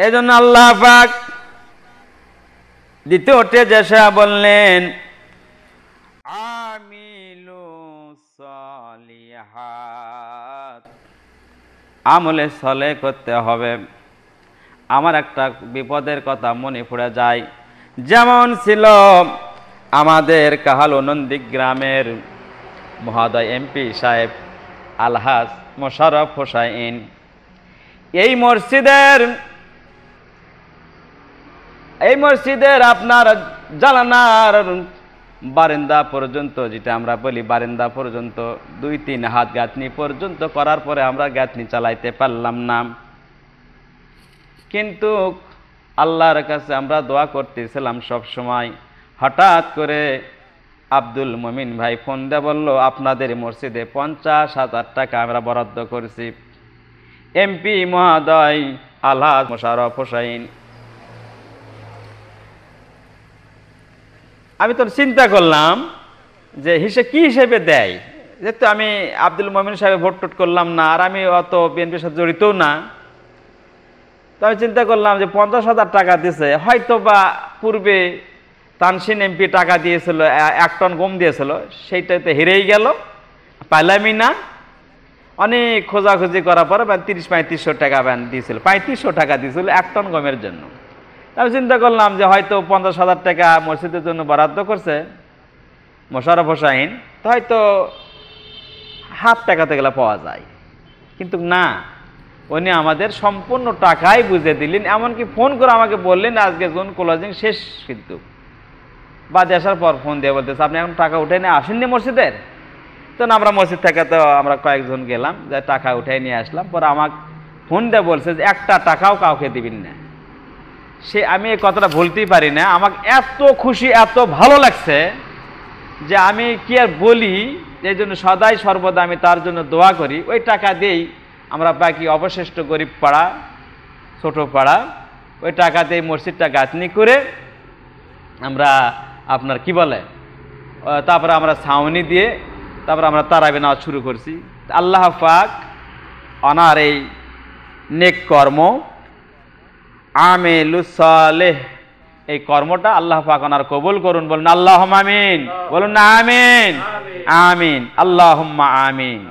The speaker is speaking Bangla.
এই জন্য আল্লাহ পাক দ্বিতীয়তে যেসা বললেন আমিলু সলিহাত, আমলে সলে করতে হবে। আমার একটা বিপদের কথা মনে পড়ে যায়, যেমন ছিল আমাদের কাহালু নন্দীগ্রামের মহোদয় এমপি সাহেব আলহাজ মোশাররফ হোসাইন। এই মসজিদের আপনার জানালার বারান্দা পর্যন্ত, যেটা আমরা বলি বারান্দা পর্যন্ত 2-3 হাত গাঁথনি পর্যন্ত করার পরে আমরা গাঁথনি চালাইতে পারলাম না। কিন্তু আল্লাহর কাছে আমরা দোয়া করতেছিলাম সব সময়। হঠাৎ করে আব্দুল মমিন ভাই ফোন দিয়ে বলল, আপনাদের মসজিদে 50,000 টাকা আমরা বরাদ্দ করেছি। এমপি মহোদয় আলহাজ মোশাররফ হোসাইন। আমি তো চিন্তা করলাম যে কি হিসেবে দেয়, যেহেতু আমি আব্দুল মমিন সাহেব ভোট টোট করলাম না, আর আমি অত বিএনপির সাথে জড়িতও না। তো আমি চিন্তা করলাম যে 50,000 টাকা দিয়েছে, হয়তো বা পূর্বে তানসিন এমপি টাকা দিয়েছিল, 1 টন গম দিয়েছিল, সেইটাতে হেরেই গেল, পাইলামই না। অনেক খোঁজাখুঁজি করার পরে 30-3500 টাকা দিয়েছিল, 3500 টাকা দিয়েছিল 1 টন গমের জন্য। আমি চিন্তা করলাম যে হয়তো 50,000 টাকা মসজিদের জন্য বরাদ্দ করছে মোশাররফ হোসাইন, তো হয়তো হাফ টাকাতে গেলে পাওয়া যায়। কিন্তু না, উনি আমাদের সম্পূর্ণ টাকাই বুঝে দিলেন। এমনকি ফোন করে আমাকে বললেন আজকে জোন ক্লোজিং শেষ, কিন্তু বাদে আসার পর ফোন দিয়ে বলতেছে আপনি এখন টাকা উঠে নিয়ে আসেননি মসজিদের। তো আমরা মসজিদ থেকে তো আমরা কয়েকজন গেলাম, যে টাকা উঠে নিয়ে আসলাম। পরে আমাকে ফোন দিয়ে বলছে যে 1টা টাকাও কাউকে দিবেন না। আমি এই কথাটা ভুলতেই পারি না। আমাকে এত খুশি, এত ভালো লাগছে যে আমি কি আর বলি। এই জন্য সদাই সর্বদা আমি তার জন্য দোয়া করি। ওই টাকা দিয়েই আমরা বাকি অবশিষ্ট গরিব পাড়া, ছোট পাড়া, ওই টাকা দিয়ে মসজিদটা গাঁথনি করে আমরা আপনার কি বলে, তারপরে আমরা ছাউনি দিয়ে তারপরে আমরা তারাবি নামাজ শুরু করছি। আল্লাহ পাক ওনার এই নেক কর্ম আমিলুস সালেহ, এই কর্মটা আল্লাহ পাক ওনার কবুল করুন। বলুন আল্লাহুম্মা আমিন, বলুন না আমিন, আমিন, আল্লাহুম্মা আমিন।